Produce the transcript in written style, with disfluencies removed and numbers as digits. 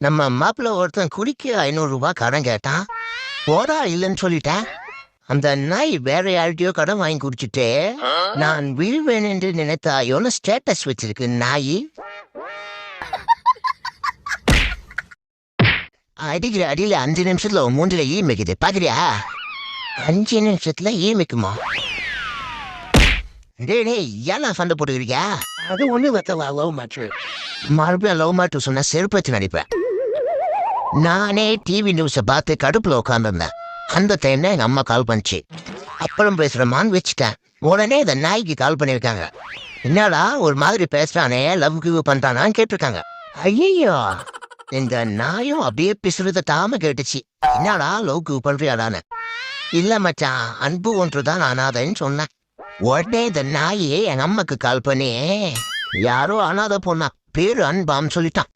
நம்ம மாப்பிள்ள ஒருத்தன் குடிக்க 500 ரூபாய் கடன் கேட்டான். போடா இல்லைன்னு சொல்லிட்டேன். அந்த நாய் வேற யார்கிட்டயோ கடன் வாங்கி குடிச்சிட்டு நான் விழுவேன் என்று நினைத்தாயோன்னு ஸ்டேட்டஸ் வச்சிருக்கு நாய். அடிக்கிற அடியில 5 நிமிஷத்துல உன் மூஞ்சில ஈ மிக்குது பாக்குறியா? 5 நிமிஷத்துல ஈ மிக்குமா? டேய் ஏன் சண்டை போட்டுக்கிறியா? அது ஒண்ணு வெத்தவா லவ் மேட்ரு. மறுபடியும் லவ் மேட்ரு சொன்னா செருப்பு வச்சு நடிப்பேன். நானே டிவி நியூஸை பார்த்து கடுப்புல உட்காந்துருந்தேன். அந்த டைம்ல எங்க அம்மா கால் பண்ணிச்சு. அப்புறம் பேசுறமான்னு வச்சுட்டேன். உடனே இந்த நாய்க்கு கால் பண்ணிருக்காங்க. என்னடா ஒரு மாதிரி பேசுறானே, லவ் கிவ் பண்றானான்னு கேட்டிருக்காங்க. ஐயோ இந்த நாயும் அப்படியே பிசுறத தாம கேட்டுச்சு. என்னடா லவ் கிவ் பண்றியாடான்னு. இல்ல மச்சான், அன்பு ஒன்றுதான் அனாதைன்னு சொன்னேன். உடனே இந்த நாயே எங்க அம்மாக்கு கால் பண்ணி யாரோ அனாதை பொண்ணா பேரு அன்பான்னு சொல்லிட்டான்.